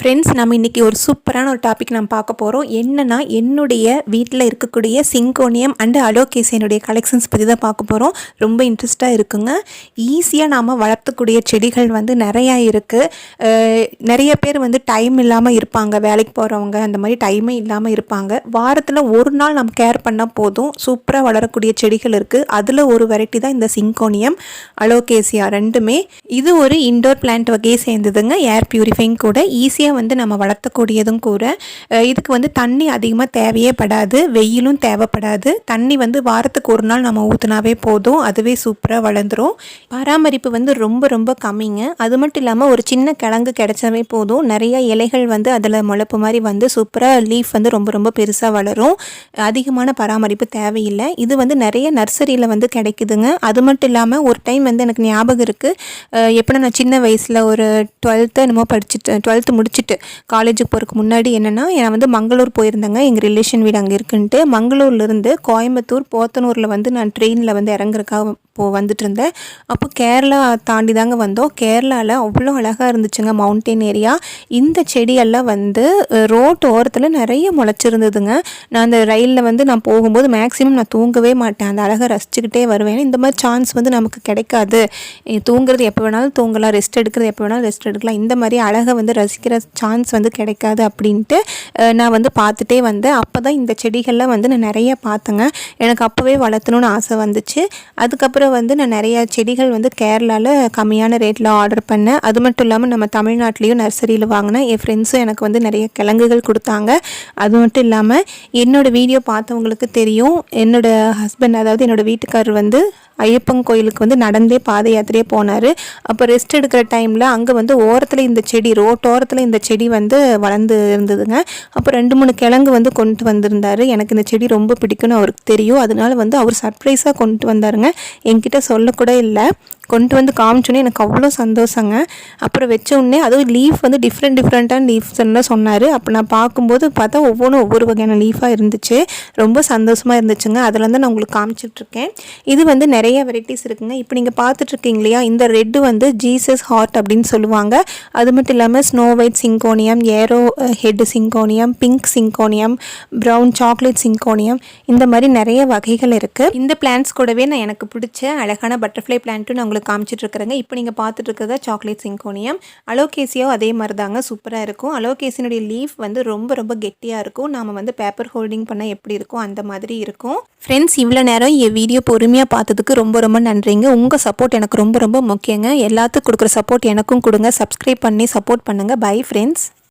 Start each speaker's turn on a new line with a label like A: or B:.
A: Friends, நம்ம இன்றைக்கி ஒரு சூப்பரான ஒரு டாபிக் நம்ம பார்க்க போகிறோம். என்னென்னா, என்னுடைய வீட்டில் இருக்கக்கூடிய சிங்கோனியம் அண்டு அலோகேசியனுடைய கலெக்ஷன்ஸ் பற்றி தான் பார்க்க போகிறோம். ரொம்ப இன்ட்ரெஸ்ட்டாக இருக்குங்க. ஈஸியாக நாம் வளர்த்தக்கூடிய செடிகள் வந்து நிறையா இருக்குது. நிறைய பேர் வந்து டைம் இல்லாமல் இருப்பாங்க, வேலைக்கு போகிறவங்க அந்த மாதிரி டைமே இல்லாமல் இருப்பாங்க. வாரத்தில் ஒரு நாள் நம்ம கேர் பண்ணால் போதும், சூப்பராக வளரக்கூடிய செடிகள் இருக்குது. அதில் ஒரு வெரைட்டி தான் இந்த சிங்கோனியம் அலோகேசியா ரெண்டுமே. இது ஒரு இன்டோர் பிளான்ட் வகையை சேர்ந்ததுங்க. ஏர் பியூரிஃபைங் கூட, ஈஸியாக வந்து நம்ம வளர்த்தக்கூடியதும் கூட. இதுக்கு வந்து தண்ணி அதிகமாக தேவையே படாது, வெயிலும் தேவைப்படாது. தண்ணி வந்து வாரத்துக்கு ஒரு நாள் நம்ம ஊற்றினாவே போதும், அதுவே சூப்பராக வளர்ந்துடும். பராமரிப்பு வந்து ரொம்ப ரொம்ப கம்மிங்க. அது மட்டும் இல்லாமல் ஒரு சின்ன கிழங்கு கிடைச்சாவே போதும், நிறைய இலைகள் வந்து அதில் முளைப்பு மாதிரி வந்து சூப்பராக லீஃப் வந்து ரொம்ப ரொம்ப பெருசாக வளரும். அதிகமான பராமரிப்பு தேவையில்லை. இது வந்து நிறைய நர்சரியில் வந்து கிடைக்குதுங்க. அது மட்டும் இல்லாமல் ஒரு டைம் வந்து எனக்கு ஞாபகம் இருக்குது, எப்படின்னா நான் சின்ன வயசில் ஒரு 12th என்னமோ படிச்சுட்டு 12th முடிச்சுட்டு காலேஜுக்கு போகிறதுக்கு முன்னாடி என்னென்னா, நான் வந்து மங்களூர் போயிருந்தேங்க. எங்கள் ரிலேஷன் வீடு அங்கே இருக்குன்ட்டு மங்களூர்லேருந்து கோயம்புத்தூர் போத்தனூரில் வந்து நான் ட்ரெயினில் வந்து இறங்குறதுக்காக வந்துட்டு இருந்தேன். அப்போ கேரளா தாண்டி தாங்க வந்தோம். கேரளாவில் அவ்வளோ அழகாக இருந்துச்சுங்க, மவுண்டெயின் ஏரியா. இந்த செடியெல்லாம் வந்து ரோட்டு ஓரத்தில் நிறைய முளைச்சிருந்ததுங்க. நான் அந்த ரயிலில் வந்து நான் போகும்போது மேக்ஸிமம் நான் தூங்கவே மாட்டேன், அந்த அழகாக ரசிச்சுக்கிட்டே வருவேன். இந்த மாதிரி சான்ஸ் வந்து நமக்கு கிடைக்காது. தூங்குறது எப்போ வேணாலும் தூங்கலாம், ரெஸ்ட் எடுக்கிறது எப்போ வேணாலும் ரெஸ்ட் எடுக்கலாம். இந்த மாதிரி அழகை வந்து ரசிக்கிற சான்ஸ் வந்து கிடைக்காது அப்படின்ட்டு நான் வந்து பார்த்துட்டே வந்தேன். அப்போ தான் இந்த செடிகள்லாம் வந்து நான் நிறைய பார்த்தேங்க. எனக்கு அப்போவே வளர்த்தணும்னு ஆசை வந்துச்சு. அதுக்கப்புறம் வந்து நான் நிறைய செடிகள் வந்து கேரளாவில் கம்மியான ரேட்டில் ஆர்டர் பண்ணேன். அது மட்டும் இல்லாமல் நம்ம தமிழ்நாட்டிலையும் நர்சரியில் வாங்கினேன். என் ஃப்ரெண்ட்ஸும் எனக்கு வந்து நிறைய கிழங்குகள் கொடுத்தாங்க. அது மட்டும் இல்லாமல் என்னோடய வீடியோ பார்த்தவங்களுக்கு தெரியும், என்னோடய ஹஸ்பண்ட், அதாவது என்னோடய வீட்டுக்காரர் வந்து ஐயப்பன் கோயிலுக்கு வந்து நடந்தே பாத யாத்திரையே போனார். அப்போ ரெஸ்ட் எடுக்கிற டைமில் அங்கே வந்து ஓரத்தில் இந்த செடி, ரோட்டோரத்தில் இந்த செடி வந்து வளர்ந்து இருந்ததுங்க. அப்போ 2-3 கிழங்கு வந்து கொண்டு வந்திருந்தார். எனக்கு இந்த செடி ரொம்ப பிடிக்கும்னு அவருக்கு தெரியும். அதனால வந்து அவர் சர்ப்ரைஸாக கொண்டு வந்தாருங்க. என்கிட்ட சொல்லக்கூட இல்லை. கொண்டு வந்து காமிச்சோன்னே எனக்கு அவ்வளோ சந்தோஷங்க. அப்புறம் வச்ச உடனே அதுவும் லீஃப் வந்து டிஃப்ரெண்ட்டான லீஃப்ஸ்ன்னு சொன்னார். அப்போ நான் பார்க்கும்போது பார்த்தா ஒவ்வொன்றும் ஒவ்வொரு வகையான லீஃபாக இருந்துச்சு. ரொம்ப சந்தோஷமாக இருந்துச்சுங்க. அதில் வந்து நான் உங்களுக்கு காமிச்சிட்ருக்கேன். இது வந்து நிறைய வெரைட்டிஸ் இருக்குங்க. இப்போ நீங்கள் பார்த்துட்ருக்கீங்க இல்லையா, இந்த ரெட்டு வந்து ஜீசஸ் ஹார்ட் அப்படின்னு சொல்லுவாங்க. அது மட்டும் இல்லாமல் snow white syngonium, aero head syngonium, pink syngonium, brown chocolate syngonium, இந்த மாதிரி நிறைய வகைகள் இருக்குது. இந்த பிளான்ட்ஸ் கூடவே நான் எனக்கு பிடிச்ச அழகான பட்டர்ஃப்ளை பிளான்ட்டும் நான் உங்களுக்கு காமிச்சிட்டு இருக்கிறேங்க. இப்போ நீங்கள் பார்த்துட்டு இருக்கிறதா சாக்லேட் சிங்கோனியம். அலோகேசியாவும் அதே மாதிரி தாங்க, சூப்பராக இருக்கும். அலோகேசியனுடைய லீஃப் வந்து ரொம்ப ரொம்ப கெட்டியாக இருக்கும். நாம் வந்து பேப்பர் ஹோல்டிங் பண்ணால் எப்படி இருக்கும் அந்த மாதிரி இருக்கும். ஃப்ரெண்ட்ஸ், இவ்வளோ நேரம் என் வீடியோ பொறுமையாக பார்த்ததுக்கு ரொம்ப ரொம்ப நன்றிங்க. உங்கள் சப்போர்ட் எனக்கு ரொம்ப ரொம்ப முக்கியங்க. எல்லாத்துக்கும் கொடுக்குற சப்போர்ட் எனக்கும் கொடுங்க. சப்ஸ்கிரைப் பண்ணி சப்போர்ட் பண்ணுங்கள். Bye friends.